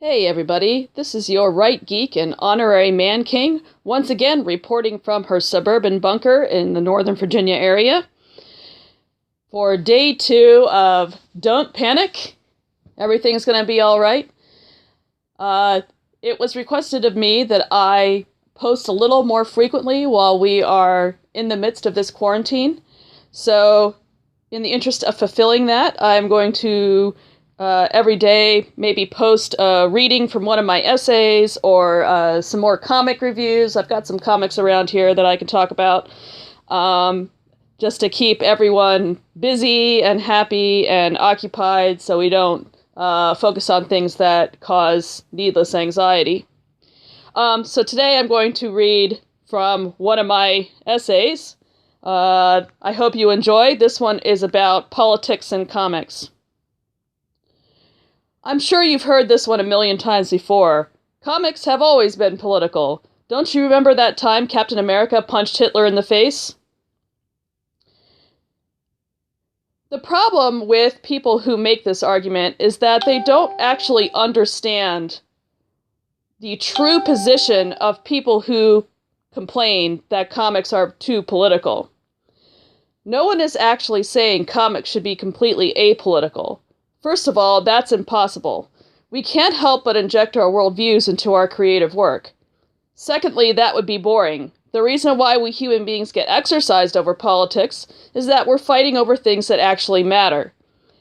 Hey everybody, this is your Right Geek and Honorary Man King, once again reporting from her suburban bunker in the Northern Virginia area for day 2 of Don't Panic, Everything's Gonna Be Alright. It was requested of me that I post a little more frequently while we are in the midst of this quarantine, so in the interest of fulfilling that, I'm going to every day maybe post a reading from one of my essays or some more comic reviews. I've got some comics around here that I can talk about, just to keep everyone busy and happy and occupied so we don't focus on things that cause needless anxiety. So today I'm going to read from one of my essays. I hope you enjoy. This one is about politics and comics. I'm sure you've heard this one a million times before. Comics have always been political. Don't you remember that time Captain America punched Hitler in the face? The problem with people who make this argument is that they don't actually understand the true position of people who complain that comics are too political. No one is actually saying comics should be completely apolitical. First of all, that's impossible. We can't help but inject our worldviews into our creative work. Secondly, that would be boring. The reason why we human beings get exercised over politics is that we're fighting over things that actually matter.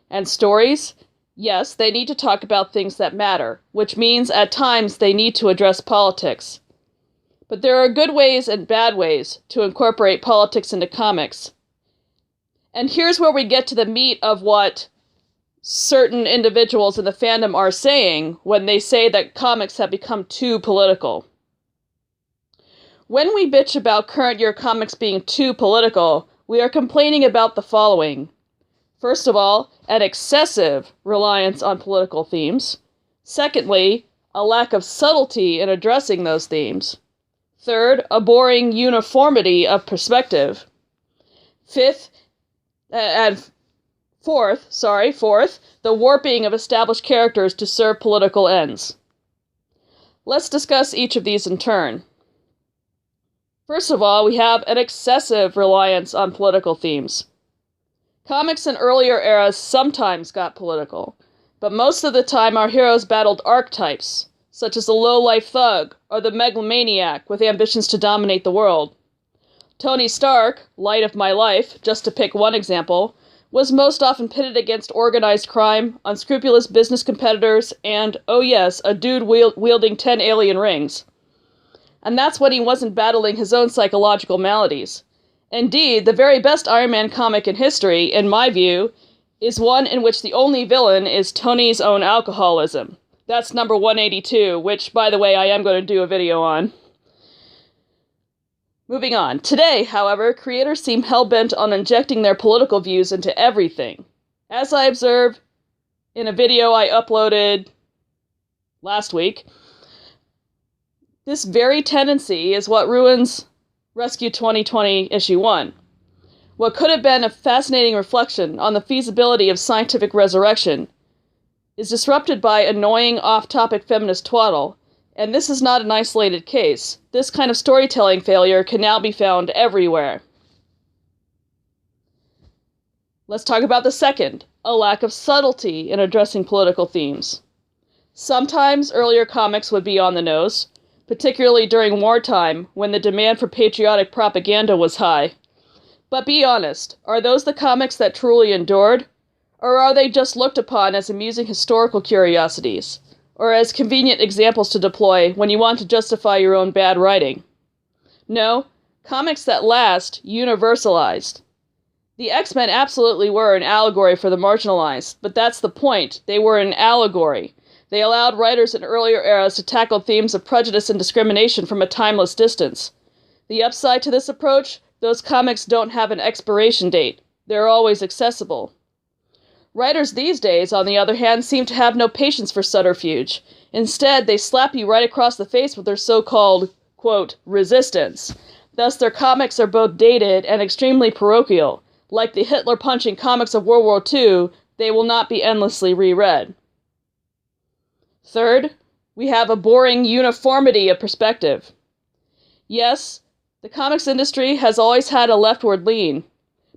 And stories? Yes, they need to talk about things that matter, which means at times they need to address politics. But there are good ways and bad ways to incorporate politics into comics. And here's where we get to the meat of what certain individuals in the fandom are saying when they say that comics have become too political. When we bitch about current year comics being too political, we are complaining about the following. First of all, an excessive reliance on political themes. Secondly, a lack of subtlety in addressing those themes. Third, a boring uniformity of perspective. Fourth, the warping of established characters to serve political ends. Let's discuss each of these in turn. First of all, we have an excessive reliance on political themes. Comics in earlier eras sometimes got political, but most of the time our heroes battled archetypes, such as the low-life thug or the megalomaniac with ambitions to dominate the world. Tony Stark, light of my life, just to pick one example, was most often pitted against organized crime, unscrupulous business competitors, and, oh yes, a dude wielding 10 alien rings. And that's when he wasn't battling his own psychological maladies. Indeed, the very best Iron Man comic in history, in my view, is one in which the only villain is Tony's own alcoholism. That's number 182, which, by the way, I am going to do a video on. Moving on. Today, however, creators seem hell-bent on injecting their political views into everything. As I observed in a video I uploaded last week, this very tendency is what ruins Rescue 2020 Issue 1. What could have been a fascinating reflection on the feasibility of scientific resurrection is disrupted by annoying off-topic feminist twaddle. And this is not an isolated case. This kind of storytelling failure can now be found everywhere. Let's talk about the second, a lack of subtlety in addressing political themes. Sometimes earlier comics would be on the nose, particularly during wartime when the demand for patriotic propaganda was high. But be honest, are those the comics that truly endured? Or are they just looked upon as amusing historical curiosities? Or as convenient examples to deploy when you want to justify your own bad writing? No, comics that last universalized. The X-Men absolutely were an allegory for the marginalized, but that's the point. They were an allegory. They allowed writers in earlier eras to tackle themes of prejudice and discrimination from a timeless distance. The upside to this approach, those comics don't have an expiration date. They're always accessible. Writers these days, on the other hand, seem to have no patience for subterfuge. Instead, they slap you right across the face with their so-called, quote, resistance. Thus, their comics are both dated and extremely parochial. Like the Hitler-punching comics of World War II, they will not be endlessly reread. Third, we have a boring uniformity of perspective. Yes, the comics industry has always had a leftward lean,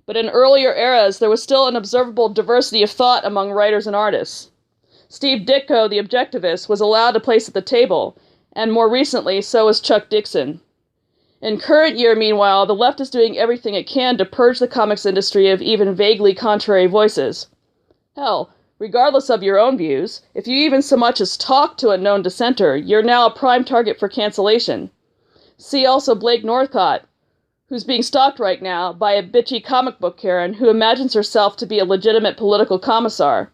but in earlier eras there was still an observable diversity of thought among writers and artists. Steve Ditko, the objectivist, was allowed a place at the table, and more recently, so was Chuck Dixon. In current year, meanwhile, the left is doing everything it can to purge the comics industry of even vaguely contrary voices. Hell, regardless of your own views, if you even so much as talk to a known dissenter, you're now a prime target for cancellation. See also Blake Northcott, who's being stalked right now by a bitchy comic book Karen who imagines herself to be a legitimate political commissar.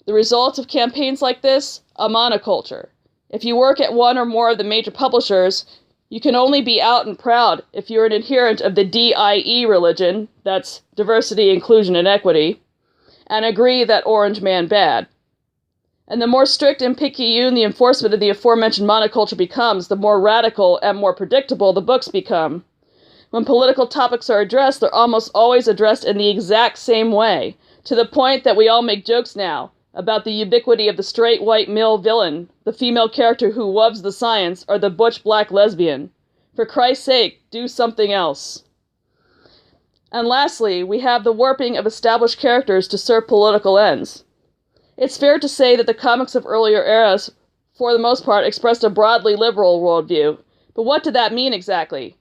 The result of campaigns like this? A monoculture. If you work at one or more of the major publishers, you can only be out and proud if you're an adherent of the DIE religion, that's diversity, inclusion, and equity, and agree that Orange Man bad. And the more strict and picayune the enforcement of the aforementioned monoculture becomes, the more radical and more predictable the books become. When political topics are addressed, they're almost always addressed in the exact same way, to the point that we all make jokes now about the ubiquity of the straight white male villain, the female character who loves the science, or the butch black lesbian. For Christ's sake, do something else. And lastly, we have the warping of established characters to serve political ends. It's fair to say that the comics of earlier eras, for the most part, expressed a broadly liberal worldview. But what did that mean exactly?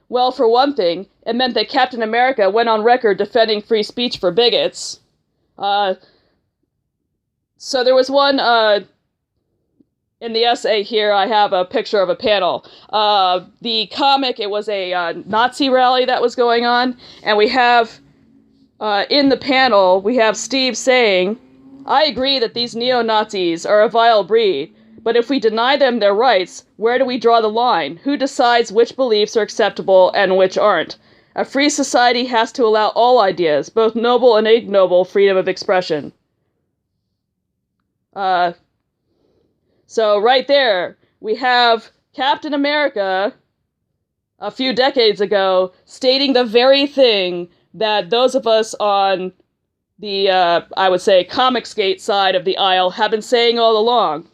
Well, for one thing, it meant that Captain America went on record defending free speech for bigots. So there was one, in the essay here, I have a picture of a panel. The comic, it was a Nazi rally that was going on, and we have, in the panel, we have Steve saying, "I agree that these neo-Nazis are a vile breed, but if we deny them their rights, where do we draw the line? Who decides which beliefs are acceptable and which aren't? A free society has to allow all ideas, both noble and ignoble, freedom of expression." So right there, we have Captain America, a few decades ago, stating the very thing that those of us on the, I would say, Comicsgate side of the aisle have been saying all along.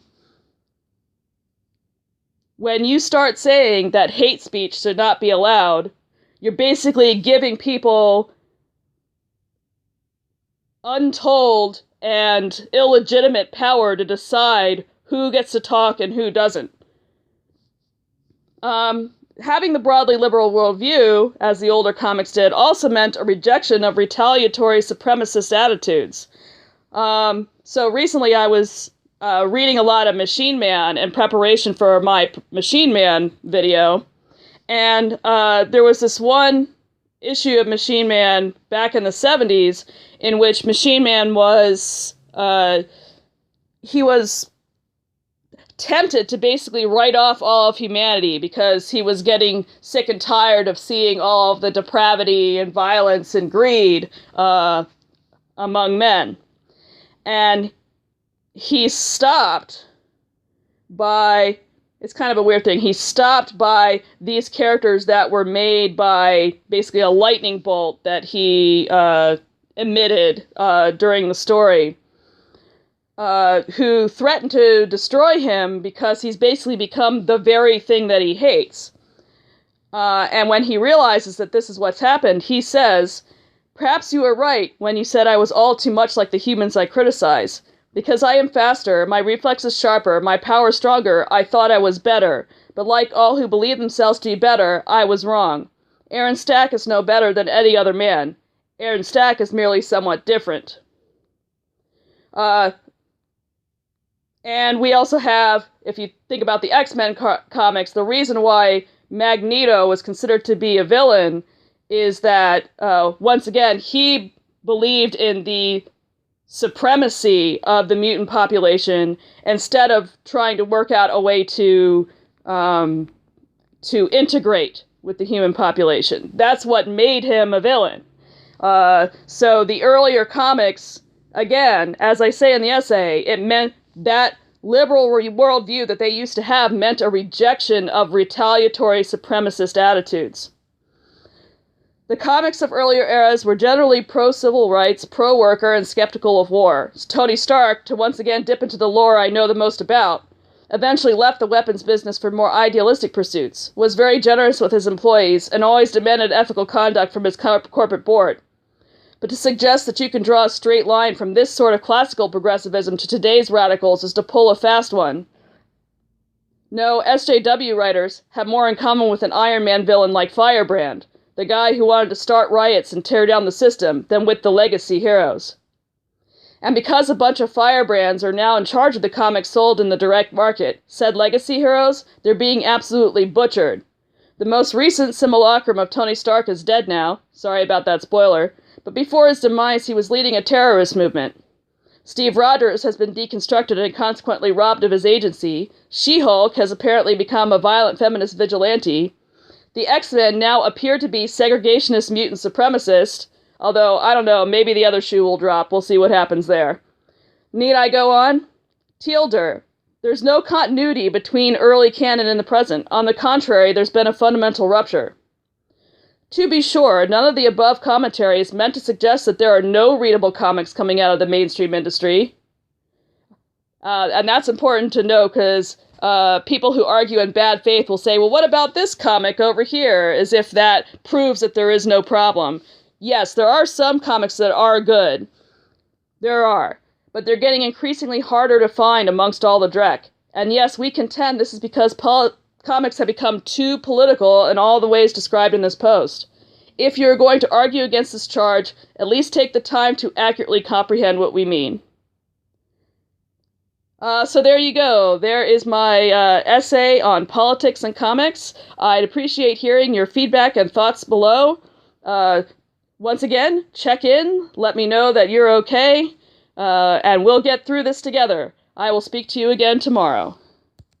When you start saying that hate speech should not be allowed, you're basically giving people untold and illegitimate power to decide who gets to talk and who doesn't. Having the broadly liberal worldview, as the older comics did, also meant a rejection of retaliatory supremacist attitudes. So recently I was reading a lot of Machine Man in preparation for my Machine Man video, and there was this one issue of Machine Man back in the 70s in which Machine Man was, he was tempted to basically write off all of humanity because he was getting sick and tired of seeing all of the depravity and violence and greed among men. And he stopped by, it's kind of a weird thing, he stopped by these characters that were made by basically a lightning bolt that he emitted during the story, who threatened to destroy him because he's basically become the very thing that he hates. And when he realizes that this is what's happened, he says, "Perhaps you were right when you said I was all too much like the humans I criticize. Because I am faster, my reflexes sharper, my power stronger, I thought I was better. But like all who believe themselves to be better, I was wrong. Aaron Stack is no better than any other man. Aaron Stack is merely somewhat different." And we also have, if you think about the X-Men comics, the reason why Magneto was considered to be a villain is that, once again, he believed in the supremacy of the mutant population instead of trying to work out a way to integrate with the human population. That's what made him a villain. So the earlier comics, again, as I say in the essay, it meant that liberal worldview that they used to have meant a rejection of retaliatory supremacist attitudes. The comics of earlier eras were generally pro-civil rights, pro-worker, and skeptical of war. Tony Stark, to once again dip into the lore I know the most about, eventually left the weapons business for more idealistic pursuits, was very generous with his employees, and always demanded ethical conduct from his corporate board. But to suggest that you can draw a straight line from this sort of classical progressivism to today's radicals is to pull a fast one. No, SJW writers have more in common with an Iron Man villain like Firebrand, the guy who wanted to start riots and tear down the system, than with the legacy heroes. And because a bunch of Firebrands are now in charge of the comics sold in the direct market, said legacy heroes, they're being absolutely butchered. The most recent simulacrum of Tony Stark is dead now. Sorry about that spoiler. But before his demise, he was leading a terrorist movement. Steve Rogers has been deconstructed and consequently robbed of his agency. She-Hulk has apparently become a violent feminist vigilante. The X-Men now appear to be segregationist mutant supremacists, although, I don't know, maybe the other shoe will drop. We'll see what happens there. Need I go on? Teal'c. There's no continuity between early canon and the present. On the contrary, there's been a fundamental rupture. To be sure, none of the above commentary is meant to suggest that there are no readable comics coming out of the mainstream industry. And that's important to know because people who argue in bad faith will say, well, what about this comic over here? As if that proves that there is no problem. Yes, there are some comics that are good. There are. But they're getting increasingly harder to find amongst all the dreck. And yes, we contend this is because comics have become too political in all the ways described in this post. If you're going to argue against this charge, at least take the time to accurately comprehend what we mean. So there you go. There is my essay on politics and comics. I'd appreciate hearing your feedback and thoughts below. Once again, check in, let me know that you're okay, and we'll get through this together. I will speak to you again tomorrow.